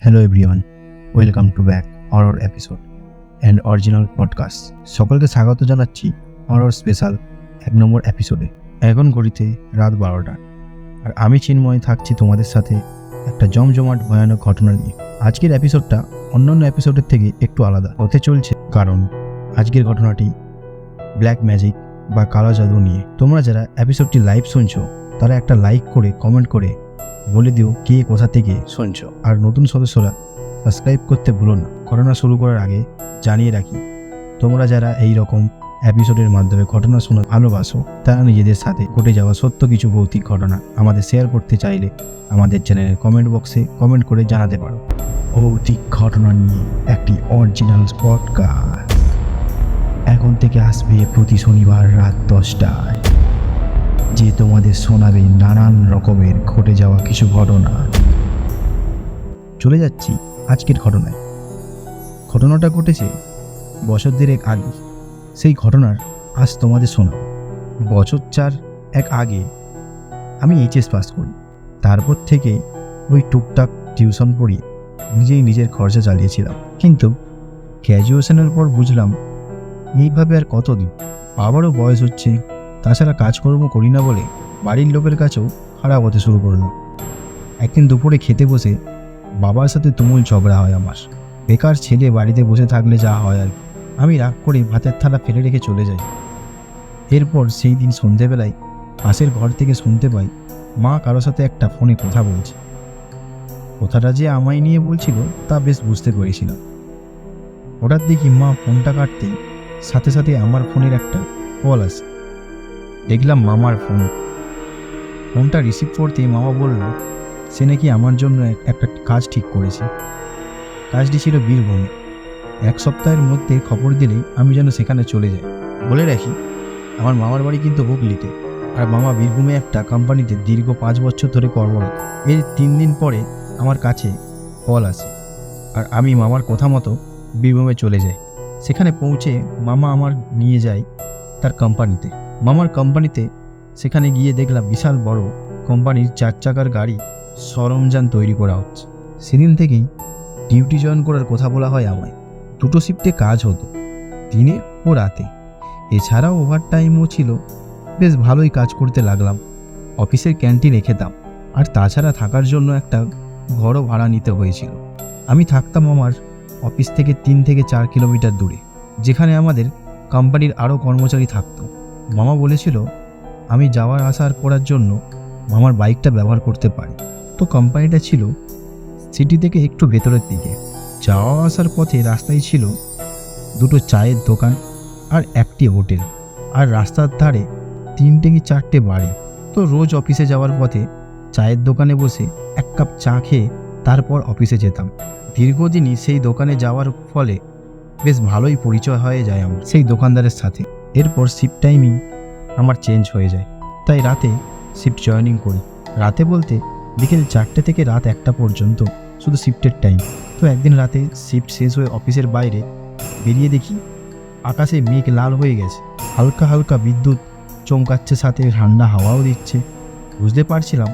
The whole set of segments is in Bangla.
Hello everyone, welcome to back horror episode and original podcast. সকলকে স্বাগত জানাচ্ছি হরর স্পেশাল 1 নম্বর এপিসোডে। এখন ঘড়িতে রাত 12টা আর আমি চিন্ময় থাকছি তোমাদের সাথে একটা জমজমাট ভয়ানক ঘটনা নিয়ে। আজকের এপিসোডটা অন্যান্য এপিসোডের থেকে একটু আলাদা হতে চলছে, কারণ আজকের ঘটনাটি ব্ল্যাক ম্যাজিক বা কালো জাদু নিয়ে। তোমরা যারা এপিসোডটি লাইভ শুনছো তারা একটা লাইক করে কমেন্ট করে বলে দিও কে কোথা থেকে শুনছো, আর নতুন সদস্যরা সাবস্ক্রাইব করতে ভুলো না। ঘটনা শুরু করার আগে জানিয়ে রাখি, তোমরা যারা এই রকম এপিসোডের মাধ্যমে ঘটনা শোনা ভালোবাসো তারা নিজেদের সাথে ঘটে যাওয়া সত্য কিছু ভৌতিক ঘটনা আমাদের শেয়ার করতে চাইলে আমাদের চ্যানেলের কমেন্ট বক্সে কমেন্ট করে জানাতে পারো। ভৌতিক ঘটনা নিয়ে একটি অরিজিনাল পডকাস্ট এখন থেকে আসবে প্রতি শনিবার রাত 10টায়, যে তোমাদের শোনাবে নানান রকমের ঘটে যাওয়া কিছু ঘটনা। চলে যাচ্ছি আজকের ঘটনায়। ঘটনাটা ঘটেছে বছর দেড়েক আগে। সেই ঘটনার আজ তোমাদের শোনাব। বছর 4 আগে আমি এইচএস পাস করি। তারপর থেকে ওই টুকটাক টিউশন পড়িয়ে নিজেই নিজের খরচা চালিয়েছিলাম, কিন্তু গ্র্যাজুয়েশনের পর বুঝলাম এইভাবে আর কতদিন। আবারও বয়স হচ্ছে, তাছাড়া কাজকর্ম করি না বলে বাড়ির লোকের কাছেও খারাপ হতে শুরু করলো। একদিন দুপুরে খেতে বসে বাবার সাথে তুমুল ঝগড়া হয় আমার। বেকার ছেলে বাড়িতে বসে থাকলে যা হয় আর। আমি রাগ করে ভাতের থালা ফেলে রেখে চলে যাই। এরপর সেই দিন সন্ধেবেলায় পাশের ঘর থেকে শুনতে পাই মা কারোর সাথে একটা ফোনে কথা বলছে। কথাটা যে আমায় নিয়ে বলছিল তা বেশ বুঝতে পেরেছিলাম। হঠাৎ দেখি মা ফোনটা কাটতেই সাথে সাথে আমার ফোনের একটা কল আসে। দেখলাম মামার ফোনটা রিসিভ করতেই মামা বলল সে নাকি আমার জন্য একটা কাজ ঠিক করেছে। কাজটি ছিল বীরভূমে। 1 সপ্তাহের মধ্যে খবর দিলেই আমি যেন সেখানে চলে যাই। বলে রাখি, আমার মামার বাড়ি কিন্তু হুগলিতে, আর মামা বীরভূমে একটা কোম্পানিতে দীর্ঘ 5 বছর ধরে কর্মরত। এর 3 দিন পরে আমার কাছে কল আসে, আর আমি মামার কথা মতো বীরভূমে চলে যাই। সেখানে পৌঁছে মামা আমার নিয়ে যায় তার কোম্পানিতে। মামার কোম্পানিতে সেখানে গিয়ে দেখলাম বিশাল বড় কোম্পানির 4 চাকার গাড়ি সরঞ্জাম তৈরি করা হচ্ছে। সেদিন থেকেই ডিউটি জয়েন করার কথা বলা হয় আমায়। 2টো শিফটে কাজ হতো, দিনে ও রাতে। এছাড়াও ওভারটাইমও ছিল। বেশ ভালোই কাজ করতে লাগলাম। অফিসের ক্যান্টিনে খেতাম, আর তাছাড়া থাকার জন্য একটা ঘরও ভাড়া নিতে হয়েছিল। আমি থাকতাম আমার অফিস থেকে 3 থেকে 4 কিলোমিটার দূরে, যেখানে আমাদের কোম্পানির আরও কর্মচারী থাকতো। মামা বলেছিল আমি যাওয়ার আসার করার জন্য মামার বাইকটা ব্যবহার করতে পারি। তো কোম্পানিটা ছিল সিটি থেকে একটু ভেতরের দিকে। যাওয়া আসার পথে রাস্তায় ছিল 2টো চায়ের দোকান আর একটি হোটেল, আর রাস্তার ধারে 3 থেকে 4টে বাড়ি। তো রোজ অফিসে যাওয়ার পথে চায়ের দোকানে বসে 1 কাপ চা খেয়ে তারপর অফিসে যেতাম। দীর্ঘদিনই সেই দোকানে যাওয়ার ফলে বেশ ভালোই পরিচয় হয়ে যায় আমার সেই দোকানদারের সাথে। এরপর শিফট টাইমিং আমার চেঞ্জ হয়ে যায়, তাই রাতে শিফট জয়েনিং করি। রাতে বলতে বিকেল 4টে থেকে রাত 1টা পর্যন্ত শুধু শিফটের টাইম। তো একদিন রাতে শিফট শেষ হয়ে অফিসের বাইরে বেরিয়ে দেখি আকাশে মেঘ লাল হয়ে গেছে। হালকা হালকা বিদ্যুৎ চমকাচ্ছে, সাথে ঠান্ডা হাওয়াও দিচ্ছে। বুঝতে পারছিলাম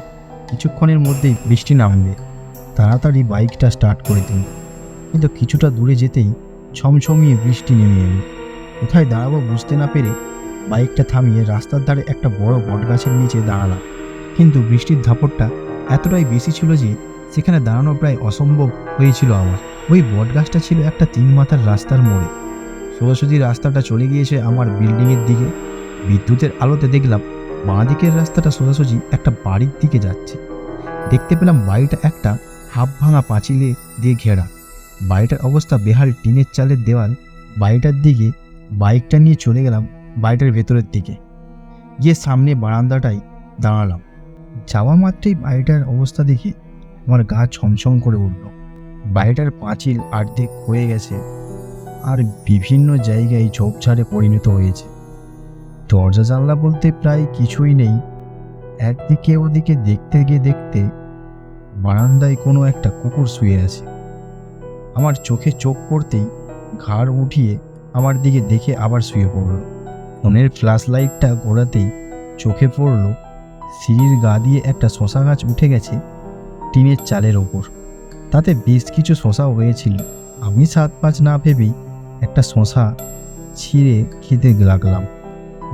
কিছুক্ষণের মধ্যেই বৃষ্টি নামবে। তাড়াতাড়ি বাইকটা স্টার্ট করে দিই, কিন্তু কিছুটা দূরে যেতেই ছমছমিয়ে বৃষ্টি নেমে এলো। কোথায় দাঁড়াবো বুঝতে না পেরে বাইকটা থামিয়ে রাস্তার ধারে একটা বড় বটগাছের নিচে দাঁড়ালাম। কিন্তু বৃষ্টির ধাপড়টা এতটাই বেশি ছিল যে সেখানে দাঁড়ানো প্রায় অসম্ভব হয়েছিল আমার। ওই বটগাছটা ছিল একটা 3 মাথার রাস্তার মোড়ে। সোজাসুজি রাস্তাটা চলে গিয়েছে আমার বিল্ডিংয়ের দিকে। বিদ্যুতের আলোতে দেখলাম বাঁ দিকের রাস্তাটা সোজাসুজি একটা বাড়ির দিকে যাচ্ছে। দেখতে পেলাম বাড়িটা একটা হাফ ভাঙা পাঁচিলে দিয়ে ঘেরা। বাড়িটার অবস্থা বেহাল, টিনের চালের দেওয়াল। বাড়িটার দিকে বাইকটা নিয়ে চলে গেলাম বাড়িটার ভেতরের দিকে। গিয়ে সামনে বারান্দাটায় দাঁড়ালাম। যাওয়া মাত্রই বাড়িটার অবস্থা দেখে আমার গা ছমছম করে উঠল। বাড়িটার পাঁচিল অর্ধেক হয়ে গেছে, আর বিভিন্ন জায়গায় ঝোপঝাড়ে পরিণত হয়েছে। দরজা জানলা বলতে প্রায় কিছুই নেই। একদিকে ওদিকে দেখতে গিয়ে দেখতে বারান্দায় কোনো একটা কুকুর শুয়ে আছে। আমার চোখে চোখ পড়তেই ঘাড় উঠিয়ে আমার দিকে দেখে আবার শুয়ে পড়ল। ফোনের ফ্ল্যাশ লাইটটা ঘোরাতেই চোখে পড়ল সিঁড়ির গা দিয়ে একটা শশা গাছ উঠে গেছে টিনের চালের ওপর। তাতে বেশ কিছু শশাও হয়েছিল। আমি স্বাদ পাঁচ না ভেবেই একটা শশা ছিঁড়ে খেতে লাগলাম।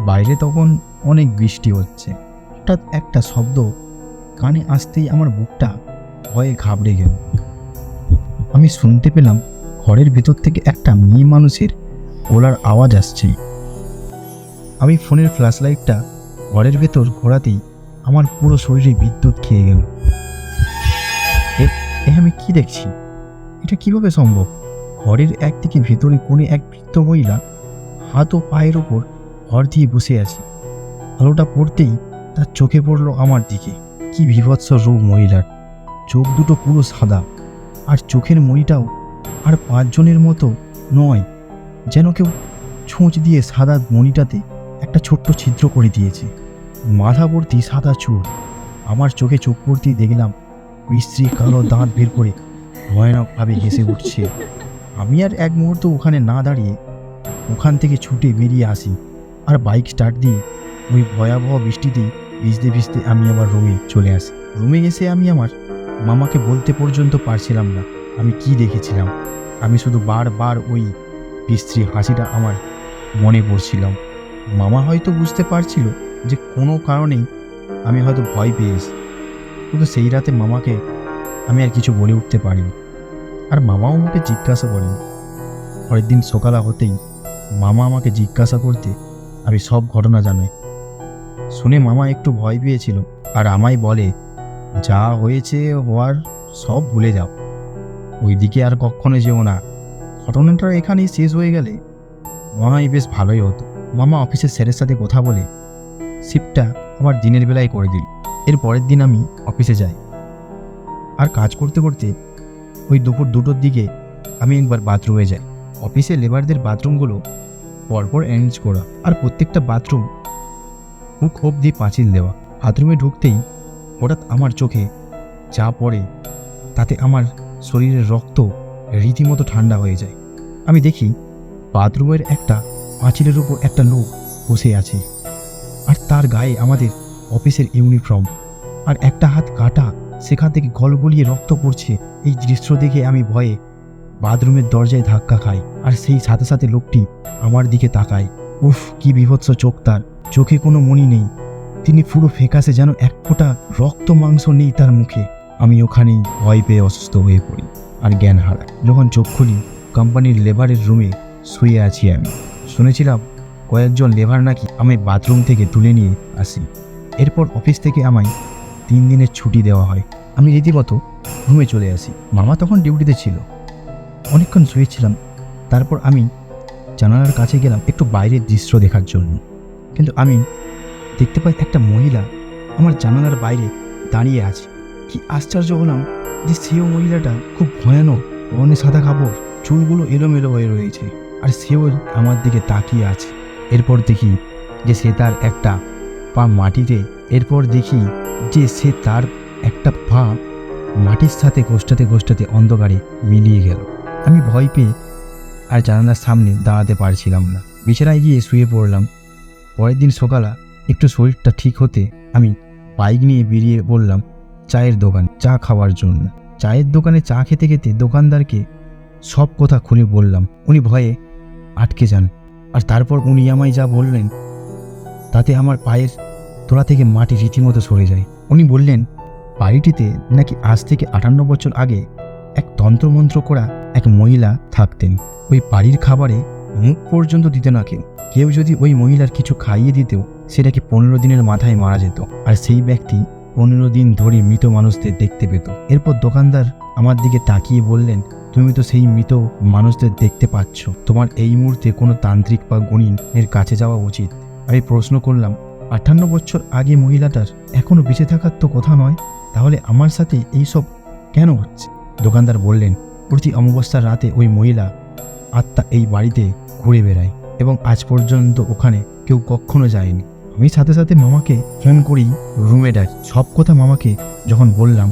বাইরে তখন অনেক বৃষ্টি হচ্ছে। হঠাৎ একটা শব্দ কানে আসতেই আমার বুকটা ভয়ে ঘাবড়ে গেল। আমি শুনতে পেলাম ঘরের ভেতর থেকে একটা মেয়ে মানুষের গলার আওয়াজ আসছে। আমি ফোনের ফ্ল্যাশ লাইটটা ঘরের ভেতর ঘোরাতেই আমার পুরো শরীরে বিদ্যুৎ খেয়ে গেল। আমি কি দেখছি? এটা কিভাবে সম্ভব? ঘরের একদিকে ভেতরে কোণে এক বৃদ্ধ মহিলা হাত ও পায়ের ওপর ভর দিয়ে বসে আছে। আলোটা পড়তেই তার চোখে পড়ল আমার দিকে। কি বিভৎস রূপ মহিলার! চোখ দুটো পুরো সাদা, আর চোখের মণিটাও আর পাঁচজনের মতো নয়, যেন কেউ ছুঁচ দিয়ে সাদা মণিটাতে একটা ছোট্ট ছিদ্র করে দিয়েছে। মাথা ভর্তি সাদা চুল। আমার চোখে চোখ পড়তেই দেখলাম স্ত্রী কালো দাঁত বের করে ভয়ানকভাবে হেসে উঠছে। আমি আর এক মুহূর্ত ওখানে না দাঁড়িয়ে ওখান থেকে ছুটে বেরিয়ে আসি, আর বাইক স্টার্ট দিয়ে ওই ভয়াবহ বৃষ্টিতেই ভিজতে ভিজতে আমি আমার রুমে চলে আসি। রুমে এসে আমি আমার মামাকে বলতে পর্যন্ত পারছিলাম না আমি কি দেখেছিলাম। আমি শুধু বারবার ওই বিশ্রী হাসিটা আমার মনে পড়ছিলাম। মামা হয়তো বুঝতে পারছিল যে কোনো কারণেই আমি হয়তো ভয় পেয়েছি, কিন্তু সেই রাতে মামাকে আমি আর কিছু বলে উঠতে পারিনি, আর মামাও আমাকে জিজ্ঞাসা করেনি। পরের দিন সকালে হতেই মামা আমাকে জিজ্ঞাসা করতে আমি সব ঘটনা জানাই। শুনে মামা একটু ভয় পেয়েছিল, আর আমায় বলে, যা হয়েছে হওয়ার সব ভুলে যাও, ওইদিকে আর কখনো যেও না। ঘটনাটা এখানেই শেষ হয়ে গেলে মনে বেশ ভালোই হতো। মামা অফিসের স্যারের সাথে কথা বলে শিফটটা আবার দিনের বেলায় করে দিল। এর পরের দিন আমি অফিসে যাই, আর কাজ করতে করতে ওই দুপুর 2টোর দিকে আমি একবার বাথরুমে যাই। অফিসে লেবারদের বাথরুমগুলো পরপর অ্যারেঞ্জ করা, আর প্রত্যেকটা বাথরুম হুক অবধি পাঁচিল দেওয়া। বাথরুমে ঢুকতেই হঠাৎ আমার চোখে যা পড়ে তাতে আমার শরীরের রক্ত রীতিমতো ঠান্ডা হয়ে যায়। আমি দেখি বাথরুমের একটা পাঁচিলের উপর একটা লোক বসে আছে, আর তার গায়ে আমাদের অফিসের ইউনিফর্ম, আর একটা হাত কাটা, সেখান থেকে গলগলিয়ে রক্ত পড়ছে। এই দৃশ্য দেখে আমি ভয়ে বাথরুমের দরজায় ধাক্কা খাই, আর সেই সাথে সাথে লোকটি আমার দিকে তাকায়। উফ, কি বিভৎস চোখ তার! চোখে কোনো মণি নেই, তিনি পুরো ফ্যাকাশে, যেন এক ফোঁটা রক্ত মাংস নেই তার মুখে। আমি ওখানেই ভয় পেয়ে অসুস্থ হয়ে পড়ি আর জ্ঞান হারাই। যখন চোখ খুলি, কোম্পানির লেবারের রুমে শুয়ে আছি আমি। শুনেছিলাম কয়েকজন লেবার নাকি আমি বাথরুম থেকে তুলে নিয়ে আসি। এরপর অফিস থেকে আমায় 3 দিনের ছুটি দেওয়া হয়। আমি রীতিমতো রুমে চলে আসি। মামা তখন ডিউটিতে ছিল। অনেকক্ষণ শুয়েছিলাম, তারপর আমি জানালার কাছে গেলাম একটু বাইরের দৃশ্য দেখার জন্য। কিন্তু আমি দেখতে পাই একটা মহিলা আমার জানালার বাইরে দাঁড়িয়ে আছে। কি আশ্চর্য হলাম যে সেও মহিলাটা খুব ভয়ানক, পরনে সাদা কাপড়, চুলগুলো এলোমেলো হয়ে রয়েছে, আর সেও আমার দিকে তাকিয়ে আছে। এরপর দেখি যে সে তার একটা পা মাটিতে মাটির সাথে গোষ্ঠাতে অন্ধকারে মিলিয়ে গেল। আমি ভয় পেয়ে আর জানালার সামনে দাঁড়াতে পারছিলাম না। বিছানায় গিয়ে শুয়ে পড়লাম। পরের দিন সকালে একটু শরীরটা ঠিক হতে আমি বাইক নিয়ে বেরিয়ে পড়লাম চায়ের দোকান চা খাওয়ার জন্য। চায়ের দোকানে চা খেতে খেতে দোকানদারকে সব কথা খুলে বললাম। উনি ভয়ে আটকে যান, আর তারপর উনি আমায় যা বললেন তাতে আমার পায়ের তোলা থেকে মাটি রীতিমতো সরে যায়। উনি বললেন বাড়িটিতে নাকি আজ থেকে 58 বছর আগে এক তন্ত্রমন্ত্র করা এক মহিলা থাকতেন। ওই বাড়ির খাবারে মুখ পর্যন্ত দিত না কেউ যদি ওই মহিলার কিছু খাইয়ে দিতেও সেটাকে 15 দিনের মাথায় মারা যেত, আর সেই ব্যক্তি 15 দিন ধরে মৃত মানুষদের দেখতে পেত। এরপর দোকানদার আমার দিকে তাকিয়ে বললেন, তুমি তো সেই মৃত মানুষদের দেখতে পাচ্ছ, তোমার এই মুহূর্তে কোনো তান্ত্রিক বা গুণিনের কাছে যাওয়া উচিত। আমি প্রশ্ন করলাম, 58 বছর আগে মহিলাটার এখনো বেঁচে থাকার তো কথা নয়, তাহলে আমার সাথে এইসব কেন হচ্ছে? দোকানদার বললেন, প্রতি অমাবস্যার রাতে ওই মহিলা আত্মা এই বাড়িতে ঘুরে বেড়ায়, এবং আজ পর্যন্ত ওখানে কেউ কখনো যায়নি। আমি সাথে সাথে মামাকে ফোন করি, রুমে ডাকি। সব কথা মামাকে যখন বললাম,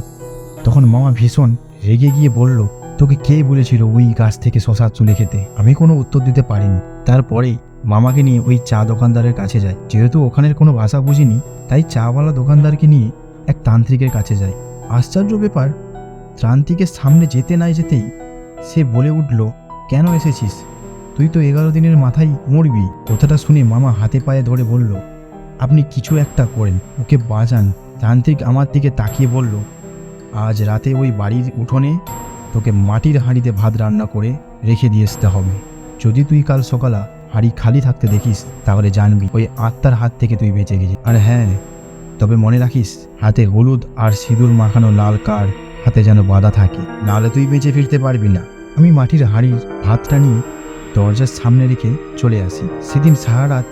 তখন মামা ভীষণ রেগে গিয়ে বলল, তোকে কে বলেছিল ওই গাছ থেকে শশা চুলে খেতে? আমি কোনো উত্তর দিতে পারিনি। তারপরে মামাকে নিয়ে ওই চা দোকানদারের কাছে যাই। যেহেতু ওখানের কোনো ভাষা বুঝিনি, তাই চাওয়ালা দোকানদারকে নিয়ে এক তান্ত্রিকের কাছে যাই। আশ্চর্য ব্যাপার, ত্রান্তিকের সামনে যেতে না যেতেই সে বলে উঠল, কেন এসেছিস? তুই তো 11 দিনের মাথায় মরবি। কথাটা শুনে মামা হাতে পায়ে ধরে বলল, আপনি কিছু একটা করেন, ওকে বাঁচান। তান্ত্রিক আমার দিকে তাকিয়ে বলল, আজ রাতে ওই বাড়ির উঠোনে তোকে মাটির হাঁড়িতে ভাত রান্না করে রেখে দিয়ে আসতে হবে। যদি তুই কাল সকালে হাঁড়ি খালি থাকতে দেখিস তাহলে জানবি ওই আত্মার হাত থেকে তুই বেঁচে গেছিস। আর হ্যাঁ, তবে মনে রাখিস, হাতে হলুদ আর সিঁদুর মাখানো লাল কার হাতে যেন বাঁধা থাকে, নাহলে তুই বেঁচে ফিরতে পারবি না। আমি মাটির হাঁড়ির ভাতটা নিয়ে দরজার সামনে রেখে চলে আসি। সেদিন সারা রাত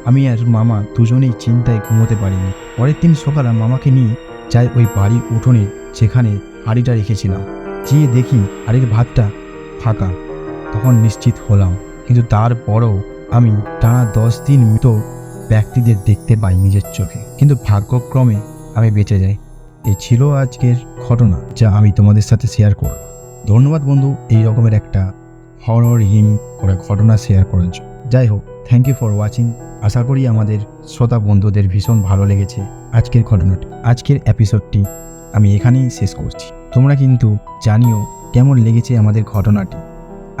আমি আর মামা দুজনেই চিন্তায় ঘুমোতে পারিনি। পরের দিন সকালে মামাকে নিয়ে যাই ওই বাড়ির উঠোনে, যেখানে হাঁড়িটা রেখেছিলাম। গিয়ে দেখি হাঁড়ির ভাতটা ফাঁকা। তখন নিশ্চিত হলাম, কিন্তু তারপরও আমি টানা 10 দিন মৃত ব্যক্তিদের দেখতে পাই নিজের চোখে, কিন্তু ভাগ্যক্রমে আমি বেঁচে যাই। এই ছিল আজকের ঘটনা, যা আমি তোমাদের সাথে শেয়ার করলাম। ধন্যবাদ বন্ধু এই রকমের একটা হররহীন করে ঘটনা শেয়ার করার জন্য। যাই হোক, থ্যাংক ইউ ফর ওয়াচিং। আশা করি আমাদের শ্রোতা বন্ধুদের ভীষণ ভালো লেগেছে আজকের ঘটনাটি। আজকের এপিসোডটি আমি এখানেই শেষ করছি। তোমরা কিন্তু জানিও কেমন লেগেছে আমাদের ঘটনাটি,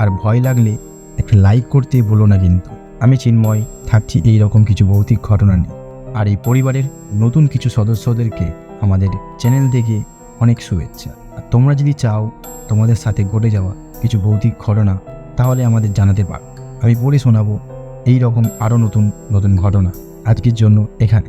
আর ভয় লাগলে একটা লাইক করতে ভুলো না। কিন্তু আমি চিন্ময় থাকছি এই রকম কিছু ভৌতিক ঘটনা নিয়ে, আর এই পরিবারের নতুন কিছু সদস্যদেরকে আমাদের চ্যানেল থেকে অনেক শুভেচ্ছা। আর তোমরা যদি চাও তোমাদের সাথে ঘটে যাওয়া কিছু ভৌতিক ঘটনা, তাহলে আমাদের জানাতে পারো। আমি পড়ে শোনাবো এই রকম আরও নতুন নতুন ঘটনা। আজকের জন্য এখানে।